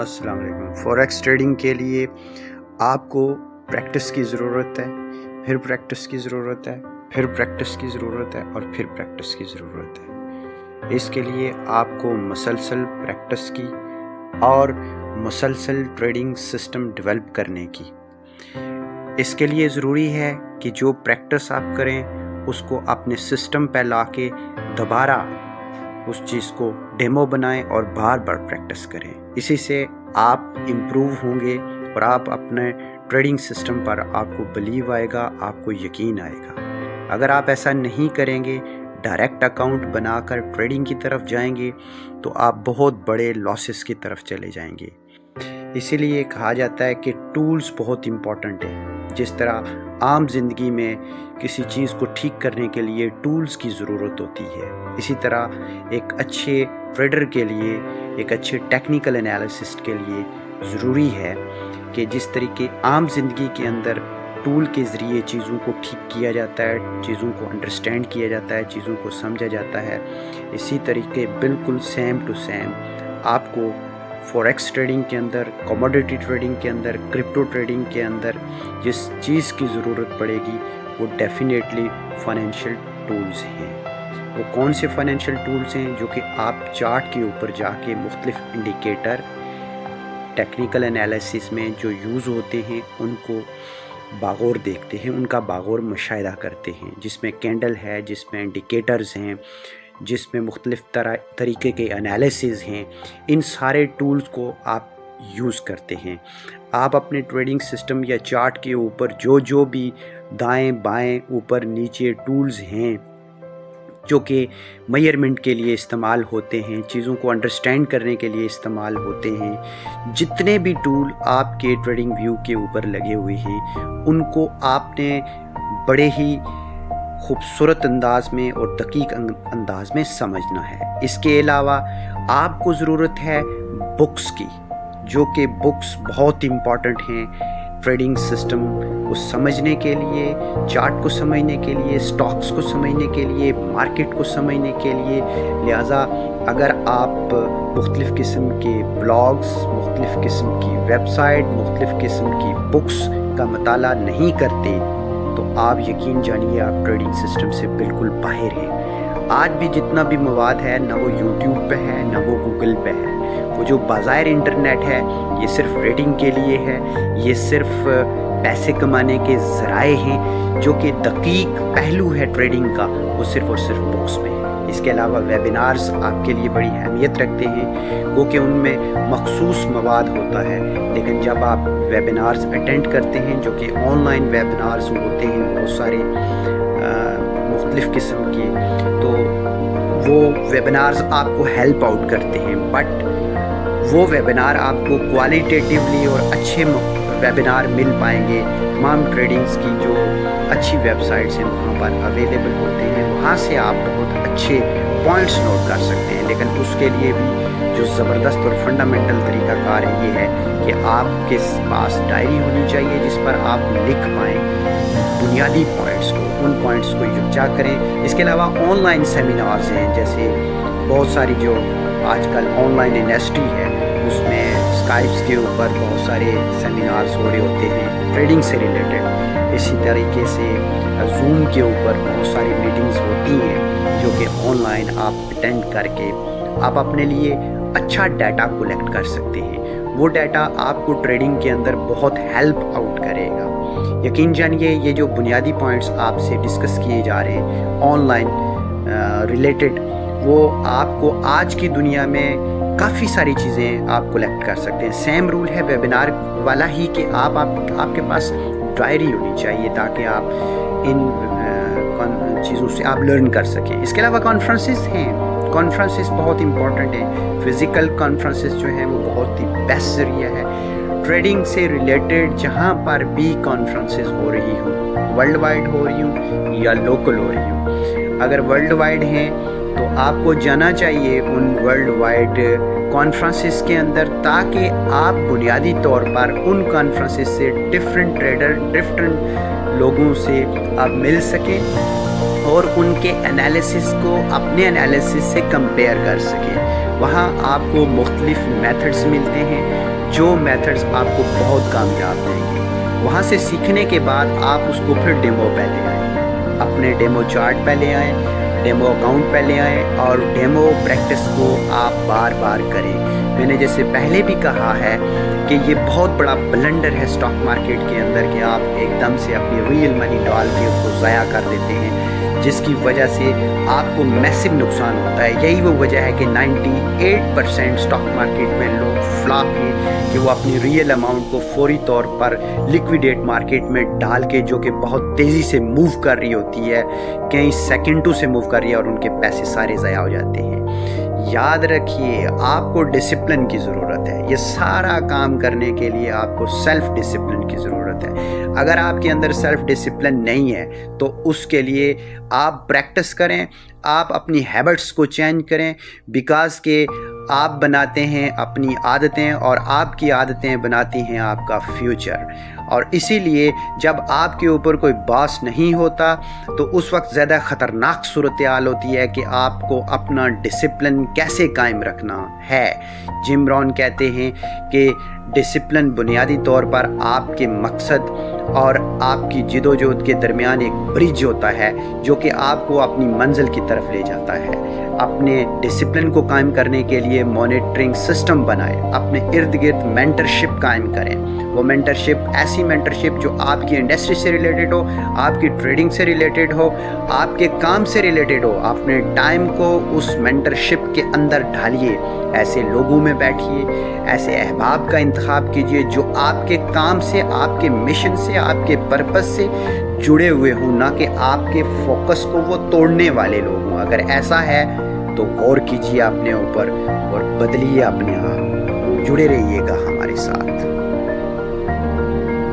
अस्सलाम वालेकुम। Forex trading के लिए आपको प्रैक्टिस की ज़रूरत है, फिर प्रैक्टिस की ज़रूरत है, फिर प्रैक्टिस की ज़रूरत है और फिर प्रैक्टिस की ज़रूरत है। इसके लिए आपको मुसलसल प्रैक्टिस की और मुसलसल ट्रेडिंग सिस्टम डेवलप करने की। इसके लिए ज़रूरी है कि जो प्रैक्टिस आप करें उसको अपने सिस्टम पे ला के दोबारा उस चीज़ को डेमो बनाएं और बार बार प्रैक्टिस करें। इसी से आप इम्प्रूव होंगे और आप अपने ट्रेडिंग सिस्टम पर आपको बिलीव आएगा, आपको यकीन आएगा। अगर आप ऐसा नहीं करेंगे, डायरेक्ट अकाउंट बनाकर ट्रेडिंग की तरफ जाएंगे तो आप बहुत बड़े लॉसेस की तरफ चले जाएंगे। इसीलिए कहा जाता है कि टूल्स बहुत इम्पॉर्टेंट है। जिस तरह आम ज़िंदगी में किसी चीज़ को ठीक करने के लिए टूल्स की ज़रूरत होती है, इसी तरह एक अच्छे ट्रेडर के लिए, एक अच्छे टेक्निकल एनालिसिस्ट के लिए ज़रूरी है कि जिस तरीके आम ज़िंदगी के अंदर टूल के ज़रिए चीज़ों को ठीक किया जाता है, चीज़ों को अंडरस्टैंड किया जाता है, चीज़ों को समझा जाता है, इसी तरीके बिल्कुल सेम टू सेम आपको फॉरेक्स ट्रेडिंग के अंदर, कमोडिटी ट्रेडिंग के अंदर, क्रिप्टो ट्रेडिंग के अंदर जिस चीज़ की ज़रूरत पड़ेगी वो डेफिनेटली फाइनेंशियल टूल्स हैं। वो कौन से फाइनेंशियल टूल्स हैं जो कि आप चार्ट के ऊपर जाके मुख्तलिफ इंडिकेटर टेक्निकल एनालिसिस में जो यूज़ होते हैं उनको बागौर देखते हैं, उनका बागौर मुशाहिदा करते हैं, जिसमें कैंडल है, जिसमें इंडिकेटर्स हैं, जिसमें मुख्तलिफ तरीके के एनालिसिस हैं। इन सारे टूल्स को आप यूज़ करते हैं। आप अपने ट्रेडिंग सिस्टम या चार्ट के ऊपर जो भी दाएं बाएं ऊपर नीचे टूल्स हैं जो कि मेजरमेंट के लिए इस्तेमाल होते हैं, चीज़ों को अंडरस्टैंड करने के लिए इस्तेमाल होते हैं, जितने भी टूल आपके ट्रेडिंग व्यू के ऊपर लगे हुए हैं उनको आपने बड़े ही खूबसूरत अंदाज में और दकीक अंदाज में समझना है। इसके अलावा आपको ज़रूरत है बुक्स की, जो कि बुक्स बहुत इम्पॉर्टेंट हैं ट्रेडिंग सिस्टम को समझने के लिए, चार्ट को समझने के लिए, स्टॉक्स को समझने के लिए, मार्केट को समझने के लिए। लिहाजा अगर आप मुख्तलिफ़ किस्म के ब्लॉग्स, मुख्तलिफ़ किस्म की वेबसाइट, मुख्तलिफ़ किस्म की बुक्स का मताला नहीं करते तो आप यकीन जानिए आप ट्रेडिंग सिस्टम से बिल्कुल बाहर हैं। आज भी जितना भी मवाद है ना वो यूट्यूब पे है ना वो गूगल पे है। वो जो बाज़ार इंटरनेट है ये सिर्फ रेटिंग के लिए है, ये सिर्फ पैसे कमाने के ज़राए हैं। जो कि दकीक पहलू है ट्रेडिंग का वो सिर्फ और सिर्फ बुक्स में है। इसके अलावा वेबिनार्स आपके लिए बड़ी अहमियत रखते हैं, वो कि उनमें मखसूस मवाद होता है, लेकिन जब आप वेबिनार्स अटेंड करते हैं जो कि ऑनलाइन वेबिनार्स होते हैं बहुत सारे मुख्तलिफ़ किस्म के, तो वो वेबिनार्स आपको हेल्प आउट करते हैं। बट वो वेबिनार आपको क्वालिटेटिवली और अच्छे वेबिनार मिल पाएंगे तमाम ट्रेडिंग्स की जो अच्छी वेबसाइट्स हैं वहाँ पर अवेलेबल होते हैं। वहाँ से आप बहुत अच्छे पॉइंट्स नोट कर सकते हैं, लेकिन उसके लिए भी जो ज़बरदस्त और फंडामेंटल तरीक़ाकार है ये है कि आपके पास डायरी होनी चाहिए जिस पर आप लिख पाएँ बुनियादी पॉइंट्स को, उन पॉइंट्स को यकजा करें। इसके अलावा ऑनलाइन सेमिनार्स हैं, जैसे बहुत सारी जो आजकल ऑनलाइन इंडस्ट्री है उसमें स्काइप्स के ऊपर बहुत सारे सेमिनार्स हो रहे होते हैं ट्रेडिंग से रिलेटेड। इसी तरीके से जूम के ऊपर बहुत सारी मीटिंग्स होती हैं जो कि ऑनलाइन आप अटेंड करके आप अपने लिए अच्छा डाटा कलेक्ट कर सकते हैं। वो डाटा आपको ट्रेडिंग के अंदर बहुत हेल्प आउट करेगा। यकीन जानिए ये जो बुनियादी पॉइंट्स आपसे डिस्कस किए जा रहे हैं ऑनलाइन रिलेटेड, वो आपको आज की दुनिया में काफ़ी सारी चीज़ें आप कलेक्ट कर सकते हैं। सेम रूल है वेबिनार वाला ही कि आपके पास डायरी होनी चाहिए ताकि आप इन चीज़ों से आप लर्न कर सकें। इसके अलावा कॉन्फ्रेंसेस हैं, कॉन्फ्रेंसेस बहुत इंपॉर्टेंट हैं। फिज़िकल कॉन्फ्रेंसेस जो हैं वो बहुत ही बेस्ट ज़रिया है ट्रेडिंग से रिलेटेड। जहाँ पर भी कॉन्फ्रेंसेस हो रही हो, वर्ल्ड वाइड हो रही हो या लोकल हो रही हो, अगर वर्ल्ड वाइड हैं तो आपको जाना चाहिए उन वर्ल्ड वाइड कॉन्फ्रेंसेस के अंदर, ताकि आप बुनियादी तौर पर उन कॉन्फ्रेंसेस से डिफरेंट ट्रेडर, डिफरेंट लोगों से आप मिल सकें और उनके एनालिसिस को अपने एनालिसिस से कंपेयर कर सकें। وہاں آپ کو مختلف میتھڈز ملتے ہیں جو میتھڈز آپ کو بہت کامیاب دیں گے۔ وہاں سے سیکھنے کے بعد آپ اس کو پھر ڈیمو پہ لے آئیں، اپنے ڈیمو چارٹ پہ لے آئیں، ڈیمو اکاؤنٹ پہ لے آئیں اور ڈیمو پریکٹس کو آپ بار بار کریں۔ میں نے جیسے پہلے بھی کہا ہے کہ یہ بہت بڑا بلنڈر ہے اسٹاک مارکیٹ کے اندر کہ آپ ایک دم سے اپنی ریئل منی ڈال کے اس کو ضائع کر دیتے ہیں، جس کی وجہ سے آپ کو میسو نقصان ہوتا ہے۔ یہی وہ وجہ ہے کہ 98% اسٹاک مارکیٹ میں لوگ فلاپ ہیں کہ وہ اپنی ریئل اماؤنٹ کو فوری طور پر لیکویڈیٹ مارکیٹ میں ڈال کے، جو کہ بہت تیزی سے موو کر رہی ہوتی ہے، کئی سیکنڈوں سے موو کر رہی ہے، اور ان کے پیسے سارے ضائع ہو جاتے ہیں۔ یاد رکھیے آپ کو ڈسپلن کی ضرورت ہے۔ یہ سارا کام کرنے کے لیے آپ کو سیلف ڈسپلن کی ضرورت ہے۔ اگر آپ کے اندر سیلف ڈسپلن نہیں ہے تو اس کے لیے آپ پریکٹس کریں، آپ اپنی ہیبٹس کو چینج کریں، بیکاز کہ آپ بناتے ہیں اپنی عادتیں اور آپ کی عادتیں بناتی ہیں آپ کا فیوچر۔ اور اسی لیے جب آپ کے اوپر کوئی باس نہیں ہوتا تو اس وقت زیادہ خطرناک صورتحال ہوتی ہے کہ آپ کو اپنا ڈسپلن کیسے قائم رکھنا ہے۔ جم رون کہتے ہیں کہ ڈسپلن بنیادی طور پر آپ کے مقصد اور آپ کی جد و جہد کے درمیان ایک برج ہوتا ہے جو کہ آپ کو اپنی منزل کی طرف لے جاتا ہے۔ اپنے ڈسپلن کو قائم کرنے کے لیے مانیٹرنگ سسٹم بنائیں، اپنے ارد گرد مینٹرشپ قائم کریں۔ وہ مینٹرشپ ایسی مینٹرشپ جو آپ کی انڈسٹری سے ریلیٹڈ ہو، آپ کی ٹریڈنگ سے ریلیٹڈ ہو، آپ کے کام سے ریلیٹڈ ہو۔ اپنے ٹائم کو اس مینٹرشپ کے اندر ڈھالیے، ایسے لوگوں میں بیٹھیے، ایسے احباب کا انتخاب کیجیے جو آپ کے کام سے، آپ کے مشن سے، آپ کے پرپس سے جڑے ہوئے ہوں، نہ کہ آپ کے فوکس کو وہ توڑنے والے لوگ ہوں۔ اگر ایسا ہے تو غور کیجیے اپنے اوپر اور بدلیے اپنے آپ۔ جڑے رہیے گا ہمارے ساتھ۔